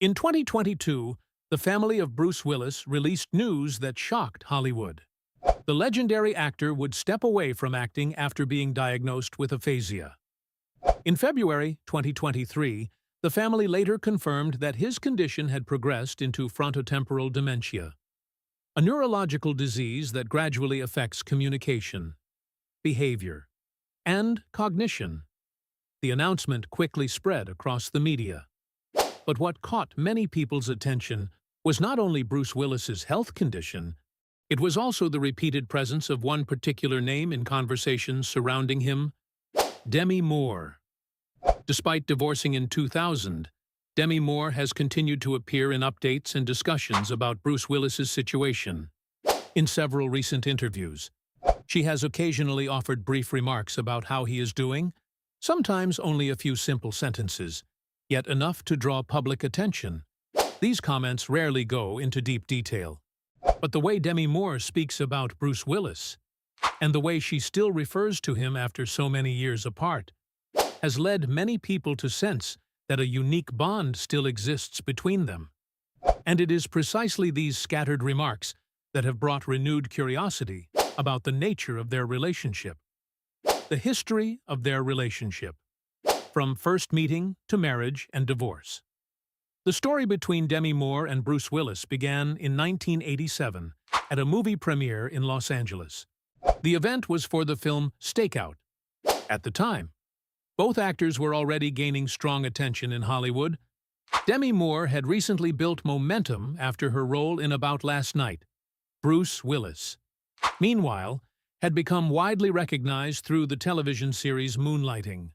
In 2022, the family of Bruce Willis released news that shocked Hollywood. The legendary actor would step away from acting after being diagnosed with aphasia. In February 2023, the family later confirmed that his condition had progressed into frontotemporal dementia, a neurological disease that gradually affects communication, behavior, and cognition. The announcement quickly spread across the media. But what caught many people's attention was not only Bruce Willis's health condition, it was also the repeated presence of one particular name in conversations surrounding him: Demi Moore. Despite divorcing in 2000, Demi Moore has continued to appear in updates and discussions about Bruce Willis's situation. In several recent interviews, she has occasionally offered brief remarks about how he is doing, sometimes only a few simple sentences, yet enough to draw public attention. These comments rarely go into deep detail. But the way Demi Moore speaks about Bruce Willis, and the way she still refers to him after so many years apart, has led many people to sense that a unique bond still exists between them. And it is precisely these scattered remarks that have brought renewed curiosity about the nature of their relationship, the history of their relationship, from first meeting to marriage and divorce. The story between Demi Moore and Bruce Willis began in 1987 at a movie premiere in Los Angeles. The event was for the film Stakeout. At the time, both actors were already gaining strong attention in Hollywood. Demi Moore had recently built momentum after her role in About Last Night. Bruce Willis, meanwhile, had become widely recognized through the television series Moonlighting.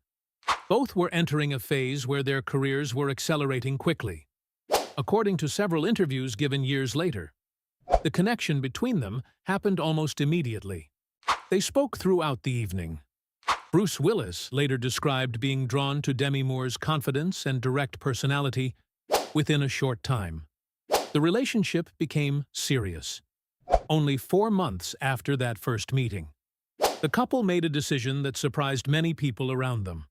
Both were entering a phase where their careers were accelerating quickly. According to several interviews given years later, the connection between them happened almost immediately. They spoke throughout the evening. Bruce Willis later described being drawn to Demi Moore's confidence and direct personality within a short time. The relationship became serious. Only 4 months after that first meeting, the couple made a decision that surprised many people around them.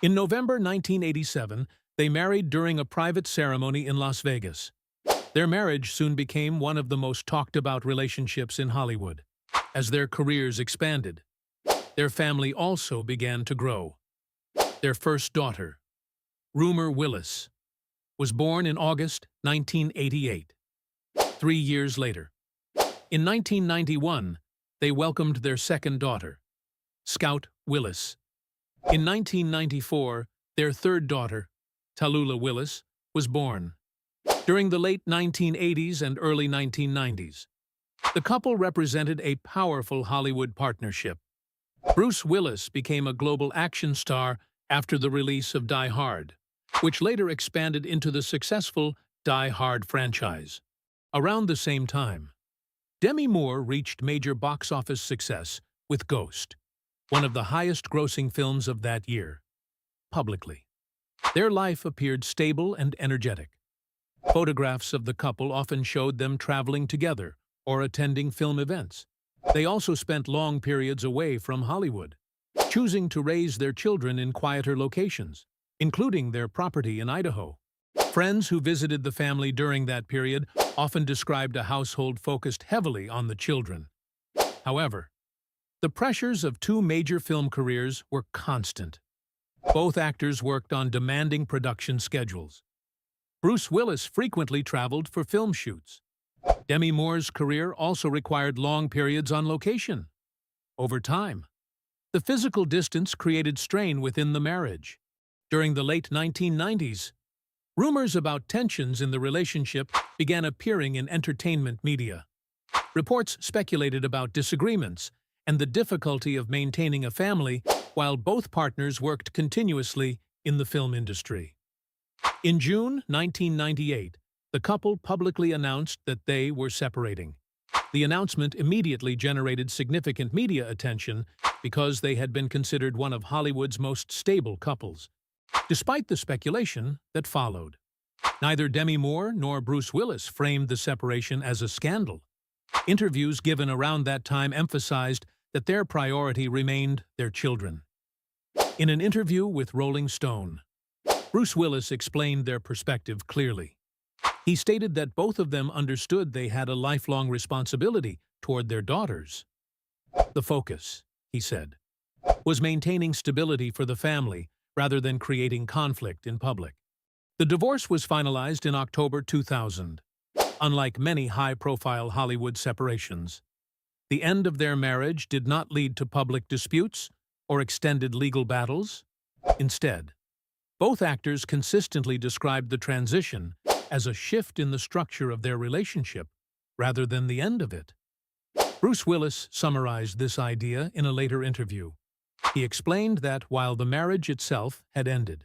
In November 1987, they married during a private ceremony in Las Vegas. Their marriage soon became one of the most talked-about relationships in Hollywood. As their careers expanded, their family also began to grow. Their first daughter, Rumor Willis, was born in August 1988. 3 years later, in 1991, they welcomed their second daughter, Scout Willis. In 1994, their third daughter, Tallulah Willis, was born. During the late 1980s and early 1990s, the couple represented a powerful Hollywood partnership. Bruce Willis became a global action star after the release of Die Hard, which later expanded into the successful Die Hard franchise. Around the same time, Demi Moore reached major box office success with Ghost, one of the highest-grossing films of that year. Publicly, their life appeared stable and energetic. Photographs of the couple often showed them traveling together or attending film events. They also spent long periods away from Hollywood, choosing to raise their children in quieter locations, including their property in Idaho. Friends who visited the family during that period often described a household focused heavily on the children. However, the pressures of 2 major film careers were constant. Both actors worked on demanding production schedules. Bruce Willis frequently traveled for film shoots. Demi Moore's career also required long periods on location. Over time, the physical distance created strain within the marriage. During the late 1990s, rumors about tensions in the relationship began appearing in entertainment media. Reports speculated about disagreements and the difficulty of maintaining a family while both partners worked continuously in the film industry. In June 1998, the couple publicly announced that they were separating. The announcement immediately generated significant media attention because they had been considered one of Hollywood's most stable couples. Despite the speculation that followed, neither Demi Moore nor Bruce Willis framed the separation as a scandal. Interviews given around that time emphasized that their priority remained their children. In an interview with Rolling Stone, Bruce Willis explained their perspective clearly. He stated that both of them understood they had a lifelong responsibility toward their daughters. The focus, he said, was maintaining stability for the family rather than creating conflict in public. The divorce was finalized in October 2000. Unlike many high-profile Hollywood separations, the end of their marriage did not lead to public disputes or extended legal battles. Instead, both actors consistently described the transition as a shift in the structure of their relationship rather than the end of it. Bruce Willis summarized this idea in a later interview. He explained that while the marriage itself had ended,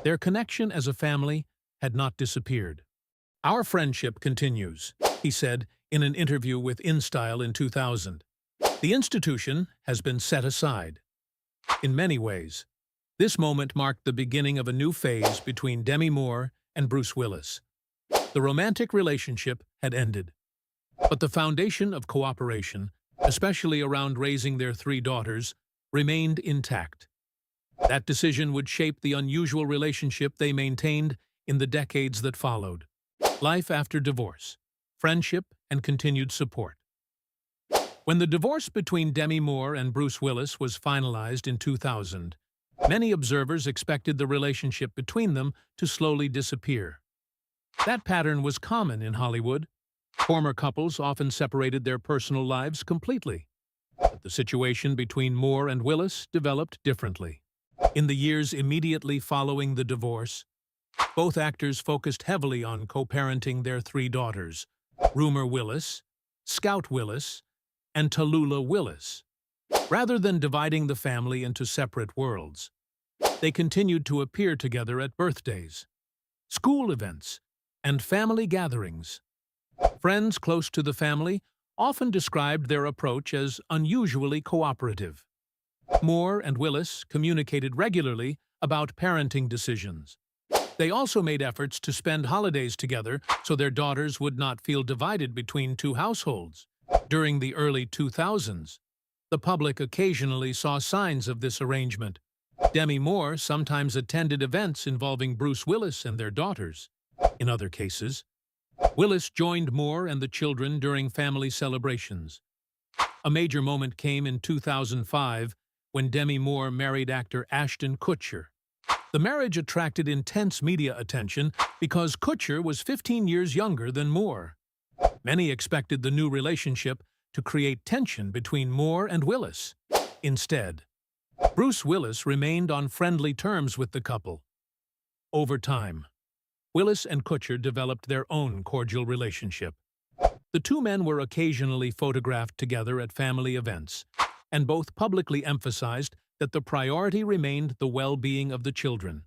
their connection as a family had not disappeared. "Our friendship continues," he said in an interview with InStyle in 2000. "The institution has been set aside." In many ways, this moment marked the beginning of a new phase between Demi Moore and Bruce Willis. The romantic relationship had ended, but the foundation of cooperation, especially around raising their 3 daughters, remained intact. That decision would shape the unusual relationship they maintained in the decades that followed. Life after divorce, friendship, and continued support. When the divorce between Demi Moore and Bruce Willis was finalized in 2000, many observers expected the relationship between them to slowly disappear. That pattern was common in Hollywood. Former couples often separated their personal lives completely. But the situation between Moore and Willis developed differently. In the years immediately following the divorce, both actors focused heavily on co-parenting their 3 daughters, Rumor Willis, Scout Willis, and Tallulah Willis. Rather than dividing the family into separate worlds, they continued to appear together at birthdays, school events, and family gatherings. Friends close to the family often described their approach as unusually cooperative. Moore and Willis communicated regularly about parenting decisions. They also made efforts to spend holidays together so their daughters would not feel divided between 2 households. During the early 2000s, the public occasionally saw signs of this arrangement. Demi Moore sometimes attended events involving Bruce Willis and their daughters. In other cases, Willis joined Moore and the children during family celebrations. A major moment came in 2005 when Demi Moore married actor Ashton Kutcher. The marriage attracted intense media attention because Kutcher was 15 years younger than Moore. Many expected the new relationship to create tension between Moore and Willis. Instead, Bruce Willis remained on friendly terms with the couple. Over time, Willis and Kutcher developed their own cordial relationship. The 2 men were occasionally photographed together at family events, and both publicly emphasized that the priority remained the well-being of the children.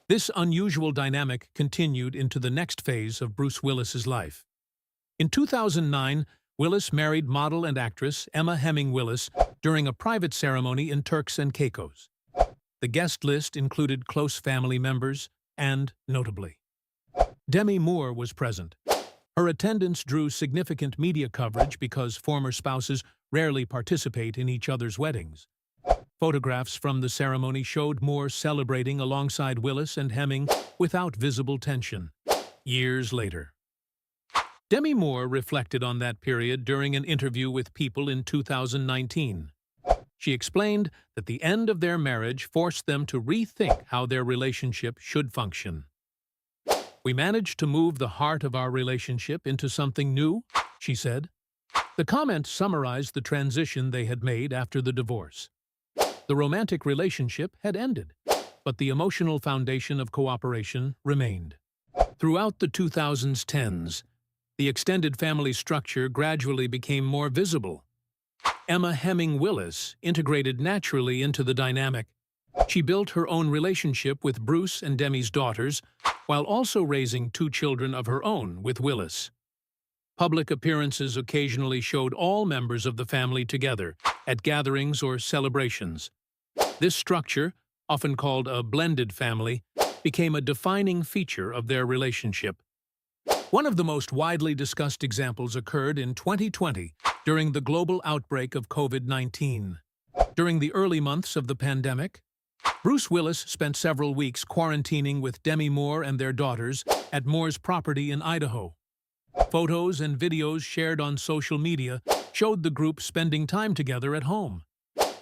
This unusual dynamic continued into the next phase of Bruce Willis's life. In 2009, Willis married model and actress Emma Hemming Willis during a private ceremony in Turks and Caicos. The guest list included close family members and, notably, Demi Moore was present. Her attendance drew significant media coverage because former spouses rarely participate in each other's weddings. Photographs from the ceremony showed Moore celebrating alongside Willis and Hemming without visible tension. Years later, Demi Moore reflected on that period during an interview with People in 2019. She explained that the end of their marriage forced them to rethink how their relationship should function. "We managed to move the heart of our relationship into something new," she said. The comment summarized the transition they had made after the divorce. The romantic relationship had ended, but the emotional foundation of cooperation remained. Throughout the 2010s, the extended family structure gradually became more visible. Emma Hemming Willis integrated naturally into the dynamic. She built her own relationship with Bruce and Demi's daughters, while also raising 2 children of her own with Willis. Public appearances occasionally showed all members of the family together at gatherings or celebrations. This structure, often called a blended family, became a defining feature of their relationship. One of the most widely discussed examples occurred in 2020 during the global outbreak of COVID-19. During the early months of the pandemic, Bruce Willis spent several weeks quarantining with Demi Moore and their daughters at Moore's property in Idaho. Photos and videos shared on social media showed the group spending time together at home,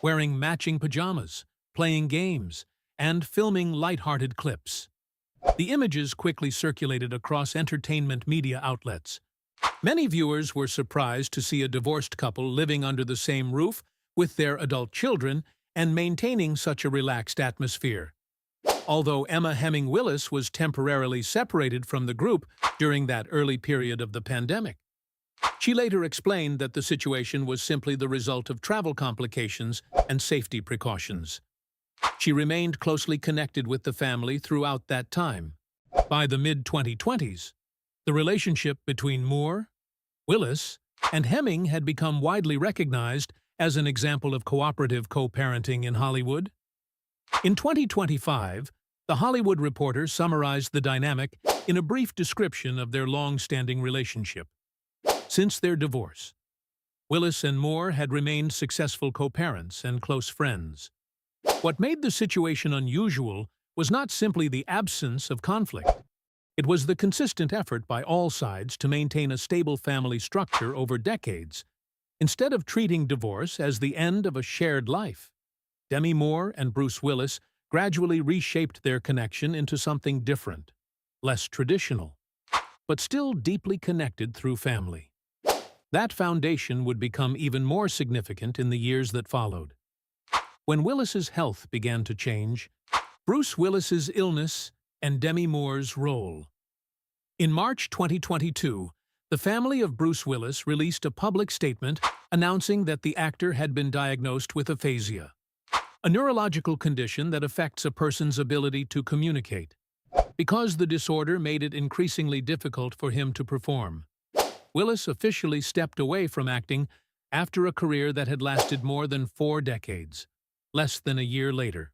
wearing matching pajamas, playing games, and filming lighthearted clips. The images quickly circulated across entertainment media outlets. Many viewers were surprised to see a divorced couple living under the same roof with their adult children and maintaining such a relaxed atmosphere. Although Emma Hemming Willis was temporarily separated from the group during that early period of the pandemic, she later explained that the situation was simply the result of travel complications and safety precautions. She remained closely connected with the family throughout that time. By the mid-2020s, the relationship between Moore, Willis, and Hemming had become widely recognized as an example of cooperative co-parenting in Hollywood. In 2025, The Hollywood Reporter summarized the dynamic in a brief description of their long-standing relationship. Since their divorce, Willis and Moore had remained successful co-parents and close friends. What made the situation unusual was not simply the absence of conflict. It was the consistent effort by all sides to maintain a stable family structure over decades, instead of treating divorce as the end of a shared life. Demi Moore and Bruce Willis gradually reshaped their connection into something different, less traditional, but still deeply connected through family. That foundation would become even more significant in the years that followed. When Willis's health began to change, Bruce Willis's illness and Demi Moore's role. In March 2022, the family of Bruce Willis released a public statement announcing that the actor had been diagnosed with aphasia, a neurological condition that affects a person's ability to communicate. Because the disorder made it increasingly difficult for him to perform, Willis officially stepped away from acting after a career that had lasted more than 4 decades, less than a year later.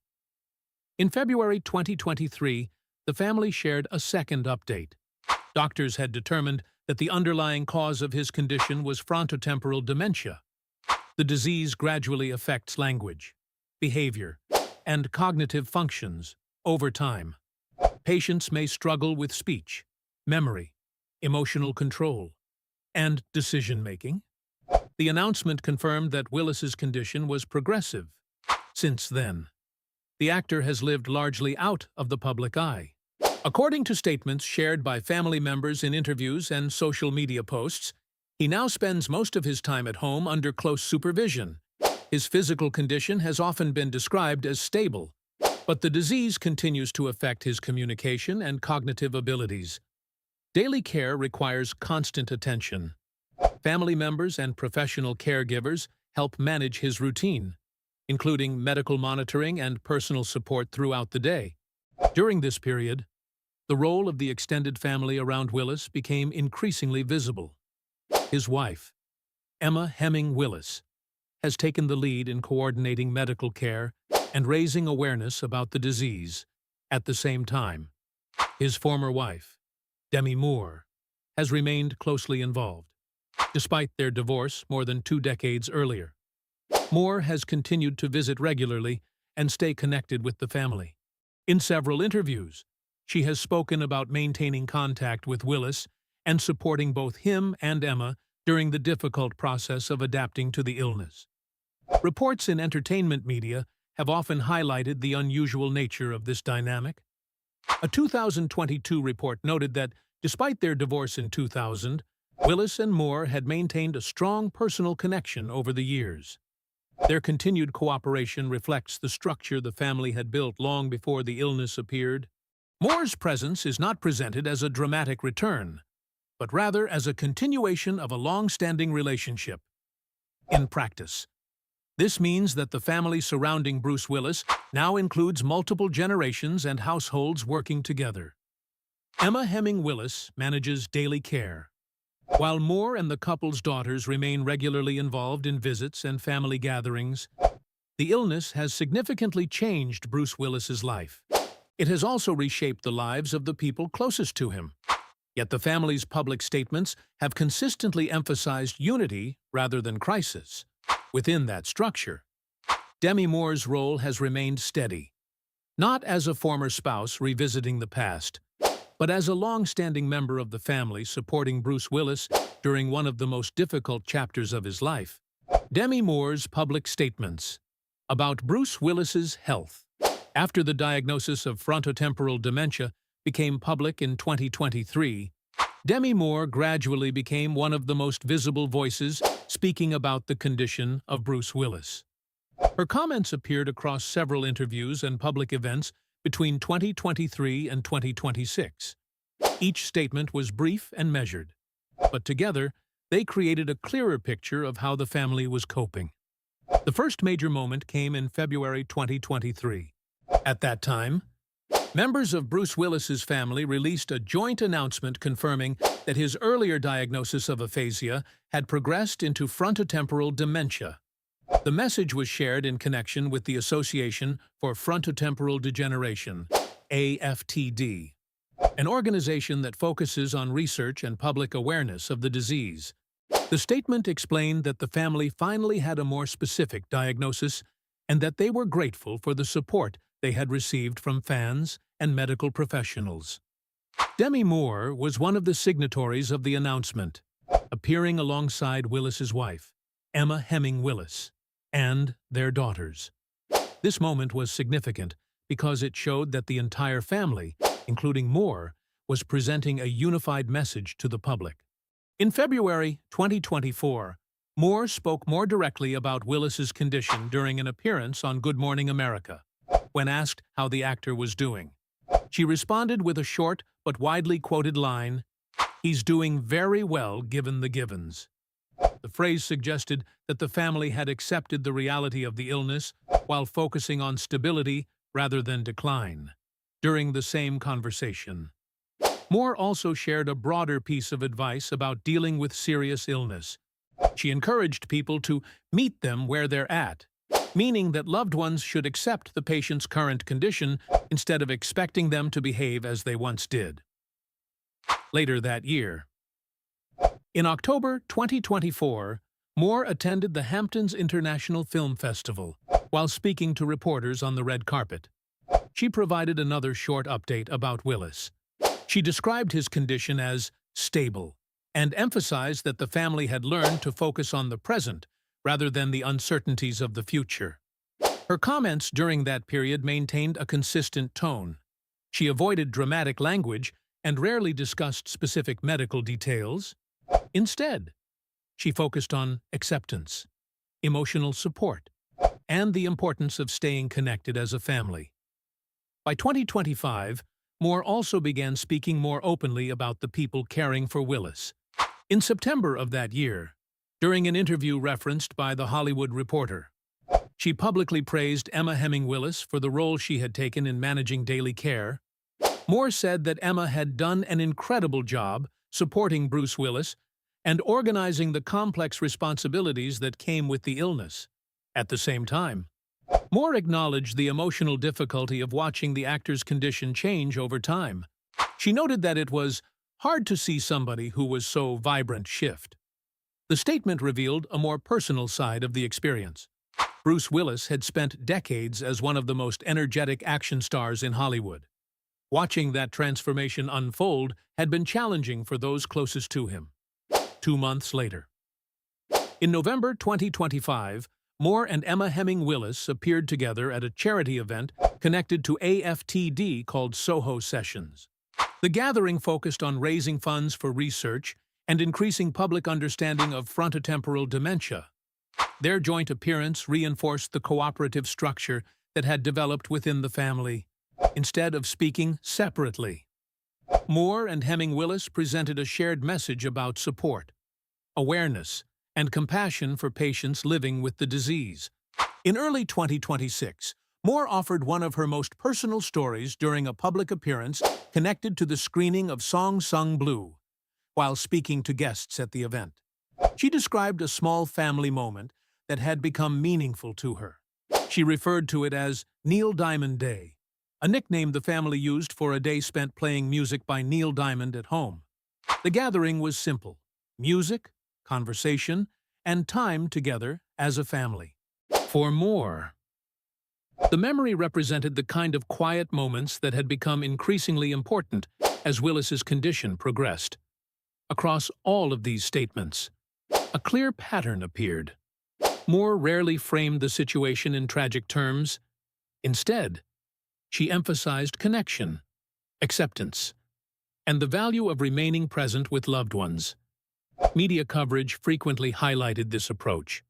In February 2023, the family shared a second update. Doctors had determined that the underlying cause of his condition was frontotemporal dementia. The disease gradually affects language, behavior, and cognitive functions over time. Patients may struggle with speech, memory, emotional control, and decision-making. The announcement confirmed that Willis's condition was progressive. Since then, the actor has lived largely out of the public eye. According to statements shared by family members in interviews and social media posts, he now spends most of his time at home under close supervision. His physical condition has often been described as stable, but the disease continues to affect his communication and cognitive abilities. Daily care requires constant attention. Family members and professional caregivers help manage his routine, including medical monitoring and personal support throughout the day. During this period, the role of the extended family around Willis became increasingly visible. His wife, Emma Hemming Willis, has taken the lead in coordinating medical care and raising awareness about the disease. At the same time, his former wife, Demi Moore, has remained closely involved. Despite their divorce more than 2 decades earlier, Moore has continued to visit regularly and stay connected with the family. In several interviews, she has spoken about maintaining contact with Willis and supporting both him and Emma during the difficult process of adapting to the illness. Reports in entertainment media have often highlighted the unusual nature of this dynamic. A 2022 report noted that, despite their divorce in 2000, Willis and Moore had maintained a strong personal connection over the years. Their continued cooperation reflects the structure the family had built long before the illness appeared. Moore's presence is not presented as a dramatic return, but rather as a continuation of a long-standing relationship. In practice, this means that the family surrounding Bruce Willis now includes multiple generations and households working together. Emma Hemming Willis manages daily care, while Moore and the couple's daughters remain regularly involved in visits and family gatherings. The illness has significantly changed Bruce Willis's life. It has also reshaped the lives of the people closest to him. Yet the family's public statements have consistently emphasized unity rather than crisis. Within that structure, Demi Moore's role has remained steady. not as a former spouse revisiting the past, but as a long-standing member of the family supporting Bruce Willis during one of the most difficult chapters of his life. Demi Moore's public statements about Bruce Willis's health after the diagnosis of frontotemporal dementia became public in 2023. Demi Moore gradually became one of the most visible voices speaking about the condition of Bruce Willis. Her comments appeared across several interviews and public events between 2023 and 2026. Each statement was brief and measured, but together, they created a clearer picture of how the family was coping. The first major moment came in February 2023. At that time, members of Bruce Willis's family released a joint announcement confirming that his earlier diagnosis of aphasia had progressed into frontotemporal dementia. The message was shared in connection with the Association for Frontotemporal Degeneration, AFTD, an organization that focuses on research and public awareness of the disease. The statement explained that the family finally had a more specific diagnosis and that they were grateful for the support they had received from fans and medical professionals. Demi Moore was one of the signatories of the announcement, appearing alongside Willis's wife, Emma Hemming Willis, and their daughters. This moment was significant because it showed that the entire family, including Moore, was presenting a unified message to the public. In February 2024, Moore spoke more directly about Willis's condition during an appearance on Good Morning America. When asked how the actor was doing, she responded with a short but widely quoted line, "He's doing very well given the givens." The phrase suggested that the family had accepted the reality of the illness while focusing on stability rather than decline. During the same conversation, Moore also shared a broader piece of advice about dealing with serious illness. She encouraged people to meet them where they're at, meaning that loved ones should accept the patient's current condition instead of expecting them to behave as they once did. Later that year, in October 2024, Moore attended the Hamptons International Film Festival while speaking to reporters on the red carpet. She provided another short update about Willis. She described his condition as stable and emphasized that the family had learned to focus on the present rather than the uncertainties of the future. Her comments during that period maintained a consistent tone. She avoided dramatic language and rarely discussed specific medical details. Instead, she focused on acceptance, emotional support, and the importance of staying connected as a family. By 2025, Moore also began speaking more openly about the people caring for Willis. In September of that year, during an interview referenced by The Hollywood Reporter, she publicly praised Emma Hemming Willis for the role she had taken in managing daily care. Moore said that Emma had done an incredible job supporting Bruce Willis and organizing the complex responsibilities that came with the illness. At the same time, Moore acknowledged the emotional difficulty of watching the actor's condition change over time. She noted that it was hard to see somebody who was so vibrant shift. The statement revealed a more personal side of the experience. Bruce Willis had spent decades as one of the most energetic action stars in Hollywood. Watching that transformation unfold had been challenging for those closest to him. 2 months later, in November 2025, Moore and Emma Hemming Willis appeared together at a charity event connected to AFTD called Soho Sessions. The gathering focused on raising funds for research and increasing public understanding of frontotemporal dementia. Their joint appearance reinforced the cooperative structure that had developed within the family, instead of speaking separately. Moore and Hemming Willis presented a shared message about support, awareness, and compassion for patients living with the disease. In early 2026, Moore offered one of her most personal stories during a public appearance connected to the screening of Song Sung Blue, while speaking to guests at the event. She described a small family moment that had become meaningful to her. She referred to it as Neil Diamond Day, a nickname the family used for a day spent playing music by Neil Diamond at home. The gathering was simple: music, conversation, and time together as a family. For Moore, The memory represented the kind of quiet moments that had become increasingly important as Willis's condition progressed. Across all of these statements, a clear pattern appeared. Moore rarely framed the situation in tragic terms. Instead, she emphasized connection, acceptance, and the value of remaining present with loved ones. Media coverage frequently highlighted this approach.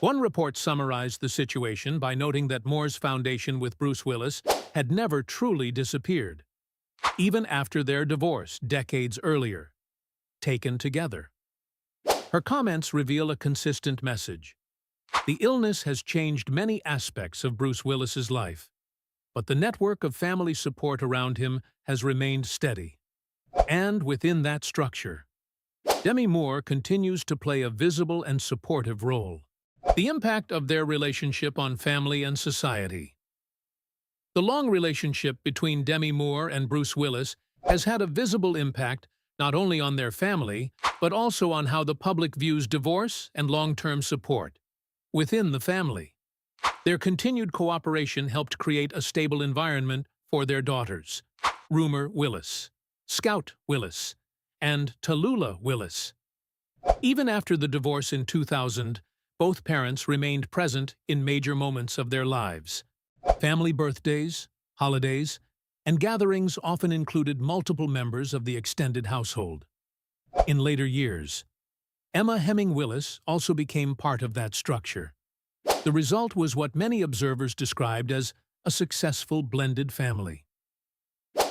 One report summarized the situation by noting that Moore's foundation with Bruce Willis had never truly disappeared, even after their divorce decades earlier, taken together. Her comments reveal a consistent message. The illness has changed many aspects of Bruce Willis's life, but the network of family support around him has remained steady. And within that structure, Demi Moore continues to play a visible and supportive role. The impact of their relationship on family and society. The long relationship between Demi Moore and Bruce Willis has had a visible impact not only on their family, but also on how the public views divorce and long-term support within the family. Their continued cooperation helped create a stable environment for their daughters, Rumor Willis, Scout Willis, and Tallulah Willis. Even after the divorce in 2000, both parents remained present in major moments of their lives. Family birthdays, holidays, and gatherings often included multiple members of the extended household. In later years, Emma Heming Willis also became part of that structure. The result was what many observers described as a successful blended family.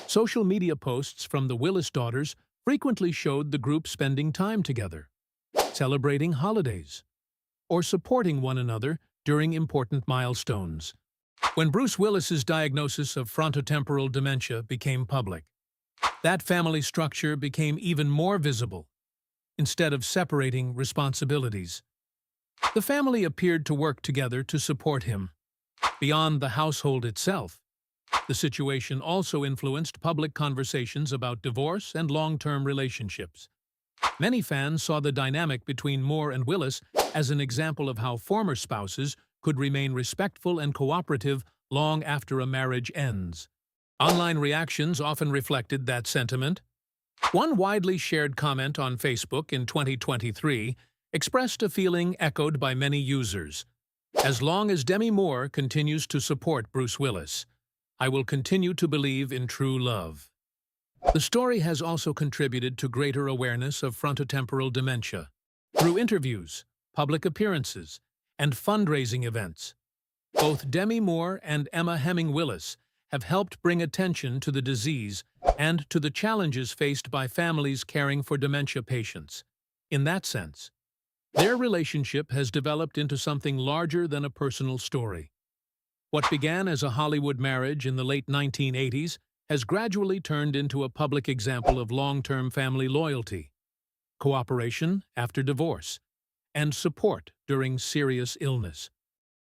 Social media posts from the Willis daughters frequently showed the group spending time together, celebrating holidays, or supporting one another during important milestones. When Bruce Willis's diagnosis of frontotemporal dementia became public, that family structure became even more visible. Instead of separating responsibilities, the family appeared to work together to support him. Beyond the household itself, the situation also influenced public conversations about divorce and long-term relationships. Many fans saw the dynamic between Moore and Willis as an example of how former spouses could remain respectful and cooperative long after a marriage ends. Online reactions often reflected that sentiment. One widely shared comment on Facebook in 2023 expressed a feeling echoed by many users. As long as Demi Moore continues to support Bruce Willis, I will continue to believe in true love. The story has also contributed to greater awareness of frontotemporal dementia. Through interviews, public appearances, and fundraising events, both Demi Moore and Emma Heming Willis have helped bring attention to the disease and to the challenges faced by families caring for dementia patients. In that sense, their relationship has developed into something larger than a personal story. What began as a Hollywood marriage in the late 1980s has gradually turned into a public example of long-term family loyalty, cooperation after divorce, and support during serious illness.